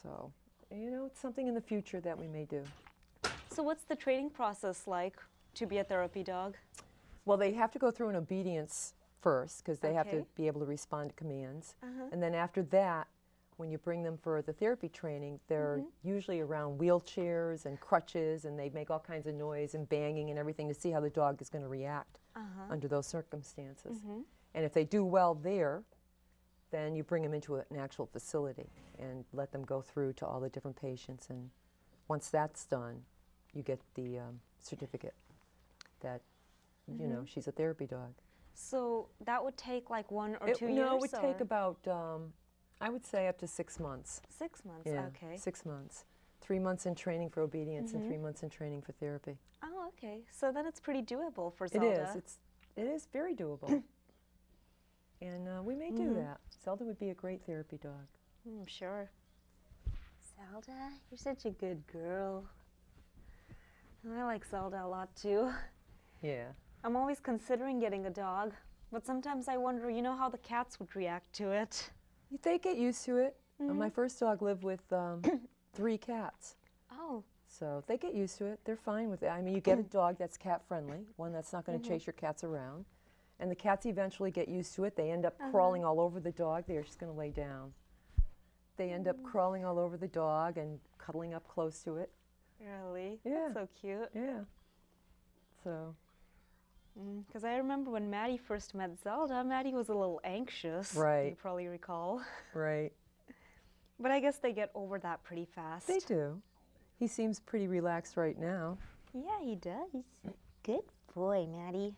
So, you know, it's something in the future that we may do. So what's the training process like to be a therapy dog? Well, they have to go through an obedience first because they have to Okay. be able to respond to commands. And then after that, when you bring them for the therapy training, they're usually around wheelchairs and crutches, and they make all kinds of noise and banging and everything to see how the dog is going to react under those circumstances. And if they do well there, then you bring them into an actual facility and let them go through to all the different patients. And once that's done, you get the certificate that, you know, she's a therapy dog. So that would take like 1 or 2 years? No, it would take or? about, I would say up to 6 months. 6 months, Yeah, okay. 6 months. 3 months in training for obedience and 3 months in training for therapy. Oh, okay. So then it's pretty doable for It Zelda. is. It is very doable. And we may do that. Zelda would be a great therapy dog. I'm sure. Zelda, you're such a good girl. I like Zelda a lot too. Yeah. I'm always considering getting a dog, but sometimes I wonder, you know, how the cats would react to it. They get used to it. My first dog lived with 3 cats. Oh. So they get used to it. They're fine with it. I mean, you get a dog that's cat friendly, one that's not going to chase your cats around. And the cats eventually get used to it. They end up crawling all over the dog. They're just going to lay down. They end up crawling all over the dog and cuddling up close to it. Really? Yeah. That's so cute. Yeah. So. Because I remember when Maddie first met Zelda, Maddie was a little anxious. Right. You probably recall. Right. But I guess they get over that pretty fast. They do. He seems pretty relaxed right now. Yeah, he does. Good boy, Maddie.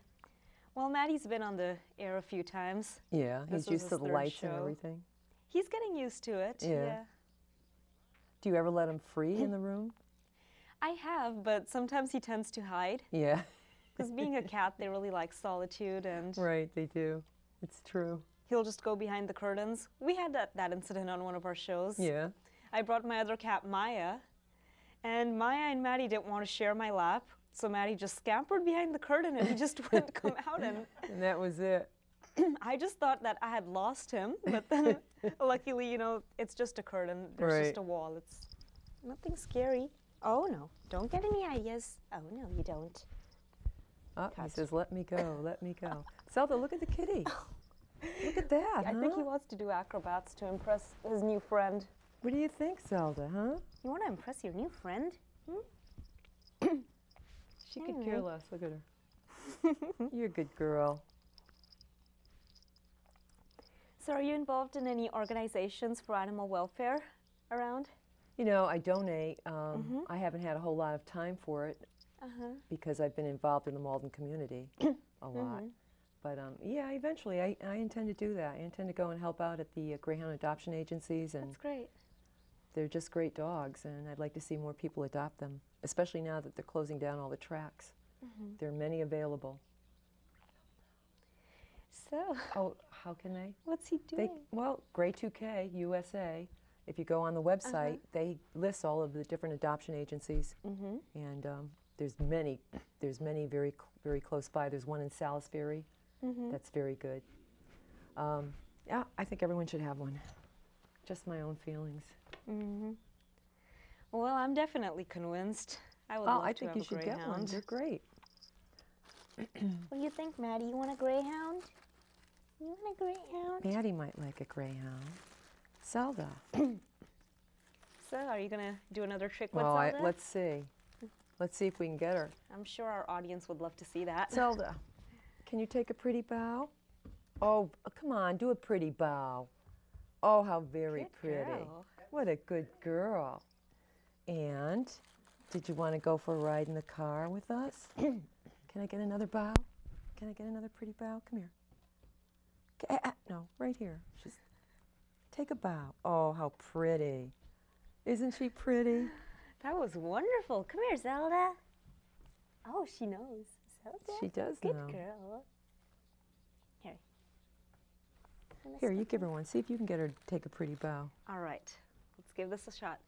Well, Maddie's been on the air a few times. Yeah, This he's was used his to the third lights and show. everything. He's getting used to it. Yeah. Do you ever let him free in the room? I have, but sometimes he tends to hide. Yeah. Because being a cat, they really like solitude, and Right, they do. It's true. he'll just go behind the curtains. We had that incident on one of our shows. Yeah. I brought my other cat, Maya, and Maya and Maddie didn't want to share my lap, so Maddie just scampered behind the curtain and he just wouldn't come out. And And that was it. I just thought that I had lost him, but then luckily, you know, it's just a curtain. There's Right. just a wall. It's nothing scary. Oh, no. Don't get any ideas. Oh, no, you don't. Oh, he Cut. says, let me go, let me go. Zelda, look at the kitty. Look at that, I think he wants to do acrobats to impress his new friend. What do you think, Zelda, huh? You want to impress your new friend? She could care less. Look at her. You're a good girl. So are you involved in any organizations for animal welfare around? You know, I donate. I haven't had a whole lot of time for it because I've been involved in the Malden community a lot. But yeah, eventually I intend to do that. I intend to go and help out at the Greyhound adoption agencies, and That's great. they're just great dogs, and I'd like to see more people adopt them, especially now that they're closing down all the tracks. There are many available. So, Oh, how can they? what's he doing? Well, Gray 2K USA, if you go on the website, they list all of the different adoption agencies, and there's many very close by. There's one in Salisbury that's very good. Yeah, I think everyone should have one. Just my own feelings. Well, I'm definitely convinced. I would Oh, love I to think have you a should get one. greyhound. They're great. What do you think, Maddie? You want a greyhound? You want a greyhound? Maddie might like a greyhound. Zelda. So, are you going to do another trick with Well, Zelda? let's see. Let's see if we can get her. I'm sure our audience would love to see that. Zelda, can you take a pretty bow? Oh, come on, do a pretty bow. Oh, how very Good pretty. girl. What a good girl. And did you want to go for a ride in the car with us? Can I get another bow? Can I get another pretty bow? Come here. No, right here. Just take a bow. Oh, how pretty. Isn't she pretty? That was wonderful. Come here, Zelda. Oh, she knows. Zelda? She does Good know. girl. Here. Here, you give her one. See if you can get her to take a pretty bow. All right. Let's give this a shot.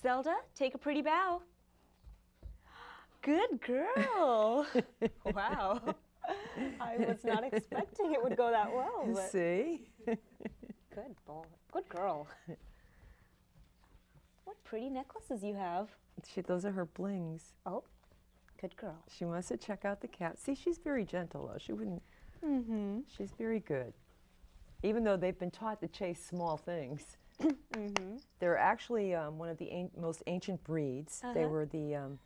Zelda, take a pretty bow. Good girl. Wow. I was not expecting it would go that well. But See? good boy. Good girl. pretty necklaces you have. Those are her blings. Oh, good girl. She wants to check out the cat. See, she's very gentle, though. She wouldn't. She's very good. Even though they've been taught to chase small things. They're actually one of the most ancient breeds. They were the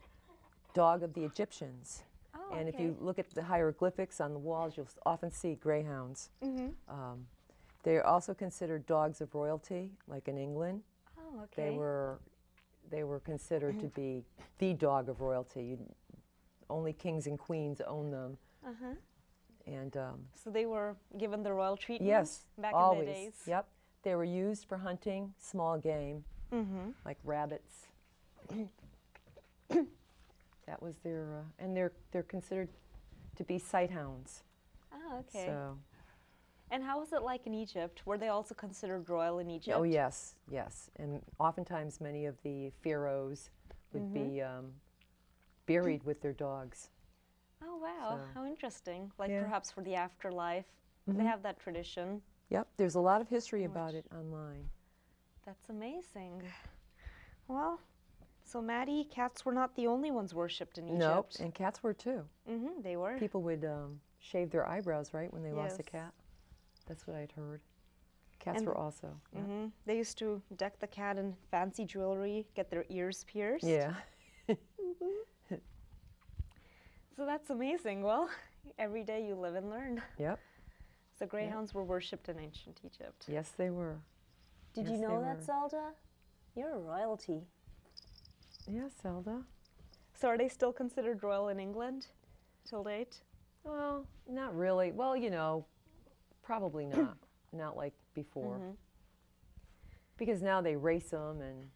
dog of the Egyptians. Oh, and if you look at the hieroglyphics on the walls, you'll often see greyhounds. They're also considered dogs of royalty, like in England. Oh, okay. They were considered to be the dog of royalty. Only kings and queens own them. And so they were given the royal treatment. Yes, back always. in the days. Yep, they were used for hunting small game, like rabbits. That was their, and they're considered to be sight hounds. Oh, okay. So. And how was it like in Egypt? Were they also considered royal in Egypt? Oh yes, yes. And oftentimes many of the pharaohs would be buried with their dogs. Oh wow, So. how interesting. Like Yeah. perhaps for the afterlife. They have that tradition. Yep, there's a lot of history about it online. That's amazing. Well, so Maddie, cats were not the only ones worshipped in Egypt. Nope, and cats were too. They were. People would shave their eyebrows, right, when they lost a Yes. cat. That's what I'd heard. Cats And were also. Yeah. They used to deck the cat in fancy jewelry, get their ears pierced. Yeah. So that's amazing. Well, every day you live and learn. Yep. So greyhounds were worshipped in ancient Egypt. Yes, they were. Did Yes, you they know that, were. Zelda? You're a royalty. Yes, Zelda. So are they still considered royal in England till date? Well, not really. Well, you know, probably not. Not like before. Because now they race them and